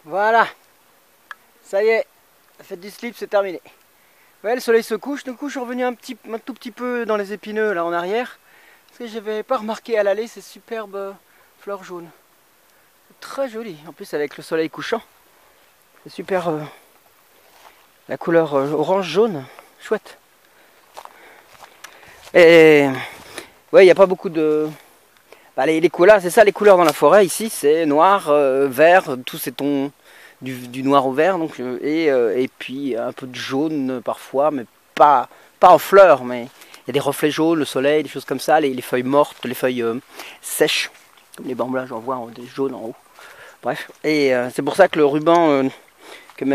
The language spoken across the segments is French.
Voilà, ça y est, la fête du slip c'est terminé. Ouais, le soleil se couche, du coup je suis revenu un tout petit peu dans les épineux là en arrière. Parce que j'avais pas remarqué à l'aller ces superbes fleurs jaunes. Très joli, en plus avec le soleil couchant. C'est super, la couleur orange-jaune, chouette. Et ouais, il n'y a pas beaucoup de... Bah, les couleurs, c'est ça les couleurs dans la forêt ici, c'est noir, vert, tous ces tons du noir au vert, donc, et puis un peu de jaune parfois, mais pas en fleurs, mais il y a des reflets jaunes, le soleil, des choses comme ça, les feuilles mortes, les feuilles sèches, comme les bambous là, j'en vois des jaunes en haut. Bref, et c'est pour ça que le ruban que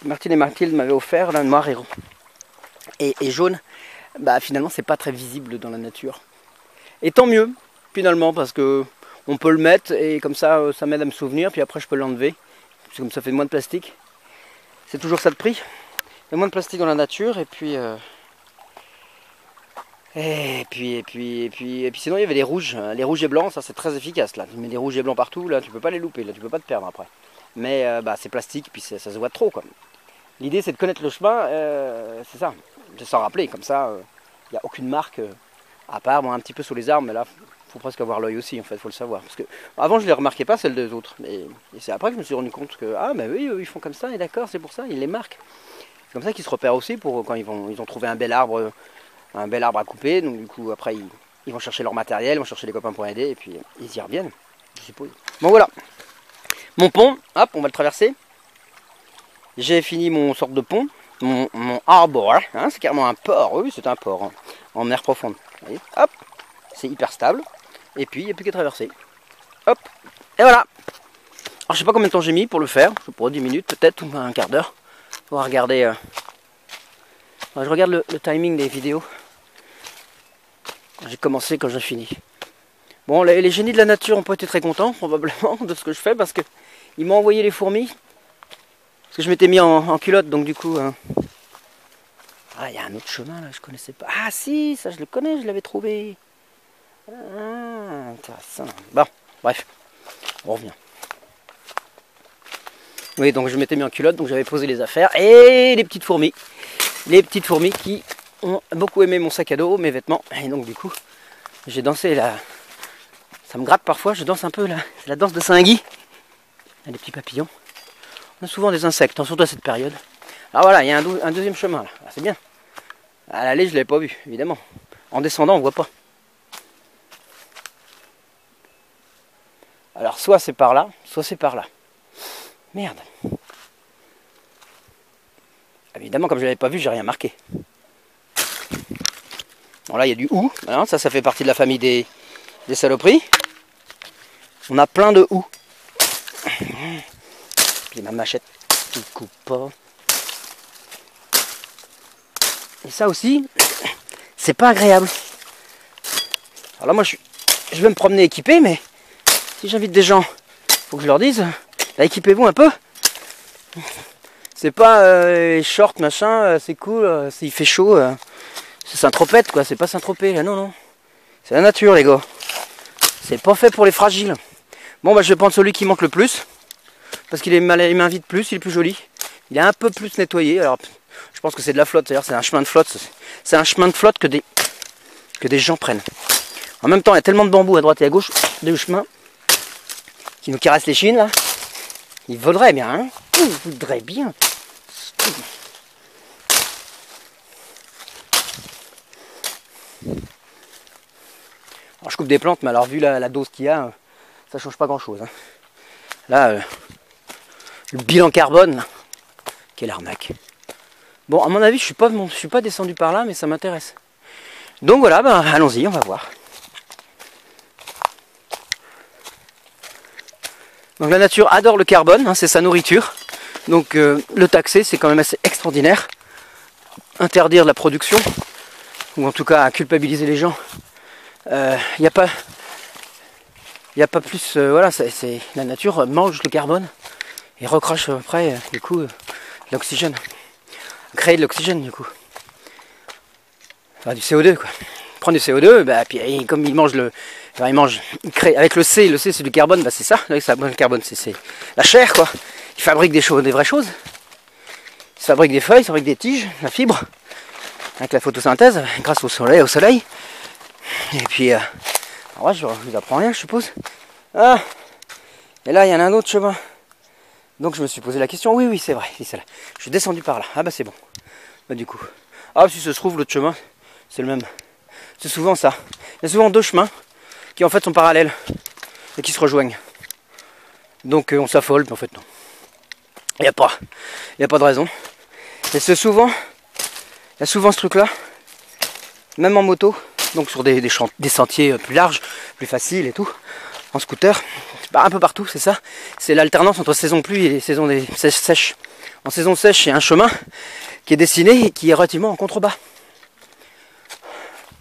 Martine et Mathilde m'avaient offert, là, noir et jaune, bah finalement c'est pas très visible dans la nature. Et tant mieux, finalement, parce que on peut le mettre et comme ça, ça m'aide à me souvenir, puis après je peux l'enlever. Parce que comme ça fait moins de plastique. C'est toujours ça de prix. Il y a moins de plastique dans la nature et puis... Et puis sinon il y avait les rouges et blancs, ça c'est très efficace là. Tu mets des rouges et blancs partout, là tu peux pas les louper, là tu peux pas te perdre après. Mais bah, c'est plastique, puis ça se voit trop quoi. L'idée c'est de connaître le chemin, c'est ça, de s'en rappeler, comme ça il n'y a aucune marque, à part bon, un petit peu sous les arbres, mais là faut presque avoir l'œil aussi en fait, faut le savoir. Parce que avant je les remarquais pas celles des autres, et c'est après que je me suis rendu compte que ah mais oui ils font comme ça, et d'accord c'est pour ça, ils les marquent. C'est comme ça qu'ils se repèrent aussi pour quand ils ont trouvé un bel arbre à couper, donc du coup après ils vont chercher leur matériel, ils vont chercher les copains pour aider, et puis ils y reviennent, je suppose. Bon voilà, mon pont, hop, on va le traverser. J'ai fini mon sorte de pont, mon arbor, hein, c'est carrément un port, oui c'est un port, hein, en mer profonde. Vous voyez, hop, c'est hyper stable, et puis il n'y a plus qu'à traverser. Hop, et voilà. Alors je sais pas combien de temps j'ai mis pour le faire, je sais pas, 10 minutes peut-être, ou un quart d'heure. On va regarder, je regarde le timing des vidéos. J'ai commencé quand j'ai fini. Bon, les génies de la nature n'ont pas été très contents, probablement, de ce que je fais, parce que ils m'ont envoyé les fourmis. Parce que je m'étais mis en culotte, donc du coup... Ah, il y a un autre chemin, là, je connaissais pas. Ah si, ça je le connais, je l'avais trouvé. Ah, intéressant. Bon, bref, on revient. Oui, donc je m'étais mis en culotte, donc j'avais posé les affaires. Et les petites fourmis. Les petites fourmis qui ont beaucoup aimé mon sac à dos, mes vêtements. Et donc du coup, j'ai dansé là. Ça me gratte parfois, je danse un peu là. C'est la danse de Saint-Guy. Il y a des petits papillons. On a souvent des insectes, surtout à cette période. Alors voilà, il y a un deuxième chemin là. Ah, c'est bien. À l'aller, je ne l'avais pas vu, évidemment. En descendant, on ne voit pas. Alors soit c'est par là, soit c'est par là. Merde. Évidemment, comme je ne l'avais pas vu, j'ai rien marqué. Bon là, il y a du hou. Alors, ça fait partie de la famille des saloperies. On a plein de hou. Puis ma machette qui coupe pas. Et ça aussi, c'est pas agréable. Alors là, moi, je vais me promener équipé, mais si j'invite des gens, faut que je leur dise, là, équipez-vous un peu. C'est pas short machin, c'est cool, s'il fait chaud, c'est Saint-Tropez quoi, c'est pas Saint-Tropez là, non, non. C'est la nature les gars. C'est pas fait pour les fragiles. Bon bah je vais prendre celui qui manque le plus. Parce qu'il m'invite plus, il est plus joli. Il est un peu plus nettoyé, alors je pense que c'est de la flotte, c'est-à-dire c'est un chemin de flotte. C'est un chemin de flotte que des gens prennent. En même temps, il y a tellement de bambous à droite et à gauche, des chemins, qui nous caressent les chines là. Ils voudraient bien, hein. Ils voudraient bien. Alors je coupe des plantes, mais alors vu la dose qu'il y a, ça change pas grand chose. Hein. Là, le bilan carbone, là. Quelle arnaque. Bon, à mon avis, je suis pas descendu par là, mais ça m'intéresse. Donc voilà, bah, allons-y, on va voir. Donc la nature adore le carbone, hein, c'est sa nourriture. Donc le taxer, c'est quand même assez extraordinaire. Interdire la production, ou en tout cas culpabiliser les gens. Il n'y a pas plus... voilà, la nature mange le carbone et recrache après, du coup, l'oxygène. Créer de l'oxygène, du coup. Enfin, du CO2, quoi. Prendre du CO2, bah, puis comme il mange il crée, avec le C c'est du carbone, bah c'est ça, le carbone c'est la chair, quoi. Ils fabriquent des choses, des vraies choses. Ils fabriquent des feuilles, ils fabriquent des tiges, la fibre, avec la photosynthèse, grâce au soleil. Et puis, ouais, je vous apprends rien, je suppose. Ah, et là, il y en a un autre chemin. Donc je me suis posé la question, oui, c'est vrai, c'est celle-là. Je suis descendu par là. Ah bah c'est bon. Bah du coup. Ah, si ça se trouve, l'autre chemin, c'est le même. C'est souvent ça. Il y a souvent deux chemins qui en fait sont parallèles et qui se rejoignent. Donc on s'affole, mais en fait non. Il n'y a pas de raison. Et c'est souvent, il y a souvent ce truc-là, même en moto, donc sur des sentiers plus larges, plus faciles et tout, en scooter, un peu partout, c'est ça. C'est l'alternance entre saison pluie et saison sèche. En saison sèche, il y a un chemin qui est dessiné et qui est relativement en contrebas.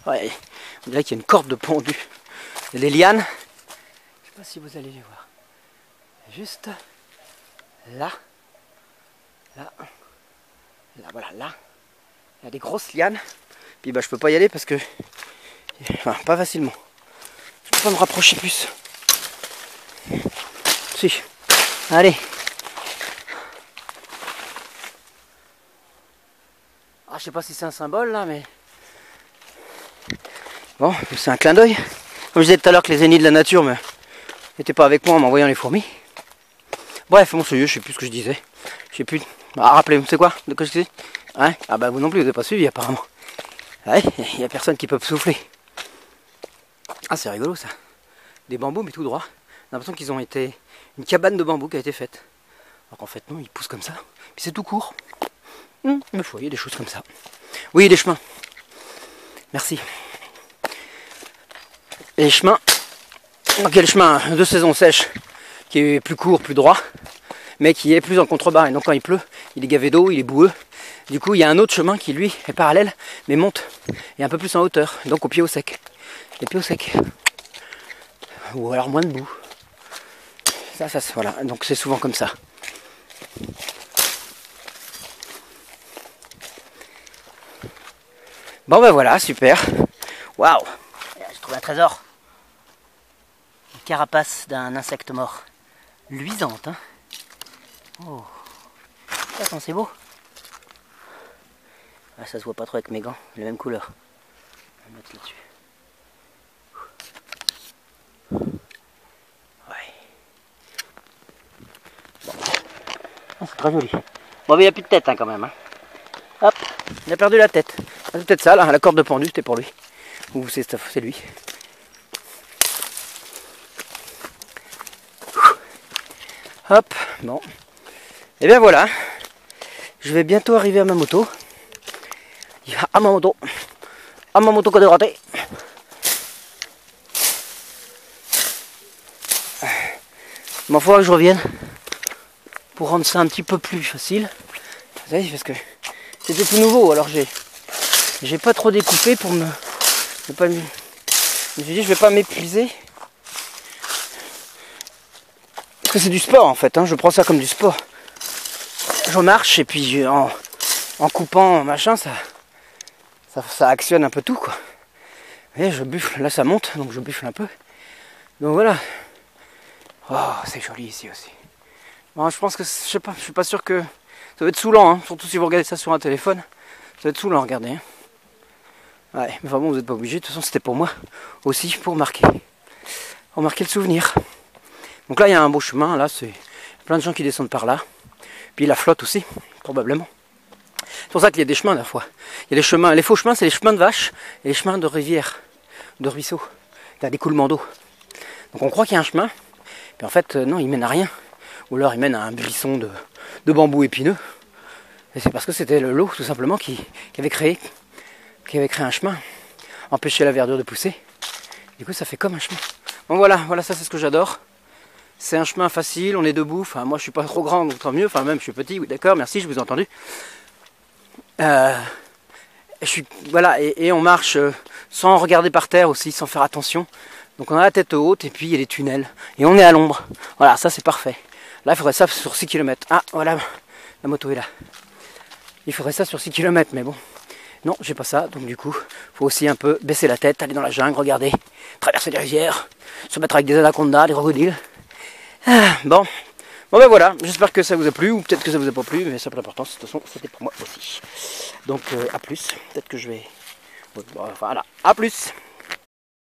Ouais, on dirait qu'il y a une corde de pendu. Il y a des lianes. Je ne sais pas si vous allez les voir. Juste là. Là. Là, voilà, là. Il y a des grosses lianes. Puis bah je peux pas y aller parce que. Enfin, pas facilement. Je peux pas me rapprocher plus. Si. Allez. Ah, je sais pas si c'est un symbole là, mais. Bon, c'est un clin d'œil. Comme je disais tout à l'heure que les ennemis de la nature n'étaient pas avec moi en m'envoyant les fourmis. Bref, bon, je sais plus ce que je disais. Je sais plus. Ah, rappelez-moi, c'est quoi de quoi je dis hein. Ah bah vous non plus, vous n'avez pas suivi apparemment. Ouais, il n'y a personne qui peut souffler. Ah, c'est rigolo ça. Des bambous mais tout droit. J'ai l'impression qu'ils ont été... Une cabane de bambou qui a été faite. Alors qu'en fait non, ils poussent comme ça. Puis c'est tout court. Mais il y a des choses comme ça. Oui, des chemins. Merci. Et les chemins. Donc il y a le chemin de saison sèche qui est plus court, plus droit, mais qui est plus en contrebas. Et donc quand il pleut, il est gavé d'eau, il est boueux. Du coup, il y a un autre chemin qui lui est parallèle, mais monte et un peu plus en hauteur, donc au pied au sec. Les pieds au sec. Ou alors moins de boue. Ça, voilà. Donc c'est souvent comme ça. Bon ben voilà, super. Waouh, j'ai trouvé un trésor. Une carapace d'un insecte mort. Luisante, hein. Oh. Attends, c'est beau. Ah, ça se voit pas trop avec mes gants, les mêmes couleurs. On va mettre là-dessus. Ouais. Bon. Oh, c'est très joli. Bon, mais il n'y a plus de tête hein, quand même. Hein. Hop, il a perdu la tête. C'est peut-être ça, là, la corde de pendu, c'était pour lui. Ou c'est lui. Hop, bon. Et bien voilà. Je vais bientôt arriver à ma moto. À ma moto. À ma moto quadratée. Il faudra que je revienne pour rendre ça un petit peu plus facile. Vous savez, parce que c'était tout nouveau, alors j'ai pas trop découpé pour me. Je me suis dit je vais pas m'épuiser. Parce que c'est du sport en fait, hein, je prends ça comme du sport. Je marche et puis en coupant machin ça actionne un peu tout quoi. Et je buffle, là ça monte, donc je buffle un peu. Donc voilà. Oh, c'est joli ici aussi. Bon, je pense que, je sais pas, je suis pas sûr que... Ça va être saoulant, hein, surtout si vous regardez ça sur un téléphone. Ça va être saoulant à regarder. Hein. Ouais, mais vraiment vous n'êtes pas obligé, de toute façon c'était pour moi aussi, pour marquer le souvenir. Donc là il y a un beau chemin, là c'est plein de gens qui descendent par là. Puis la flotte aussi, probablement. C'est pour ça qu'il y a des chemins à la fois. Il y a les chemins, les faux chemins c'est les chemins de vaches et les chemins de rivières, de ruisseaux. Il y a d'écoulement d'eau. Donc on croit qu'il y a un chemin, puis en fait non, il mène à rien. Ou alors il mène à un buisson de bambou épineux. Et c'est parce que c'était l'eau tout simplement qui avait créé un chemin, empêcher la verdure de pousser. Du coup ça fait comme un chemin. Bon voilà ça c'est ce que j'adore. C'est un chemin facile, on est debout, enfin moi je suis pas trop grand donc tant mieux, enfin même je suis petit, oui d'accord, merci, je vous ai entendu. Voilà, et on marche sans regarder par terre aussi, sans faire attention. Donc on a la tête haute et puis il y a des tunnels. Et on est à l'ombre. Voilà, ça c'est parfait. Là il faudrait ça sur 6 km. Ah voilà, la moto est là. Il faudrait ça sur 6 km, mais bon. Non, j'ai pas ça, donc du coup, faut aussi un peu baisser la tête, aller dans la jungle, regarder, traverser des rivières, se mettre avec des anacondas, des crocodiles. Ah, bon, Bon ben voilà, j'espère que ça vous a plu, ou peut-être que ça vous a pas plu, mais ça n'a pas d'importance, de toute façon c'était pour moi aussi. Donc à plus, peut-être que je vais... Bon, enfin voilà, à plus.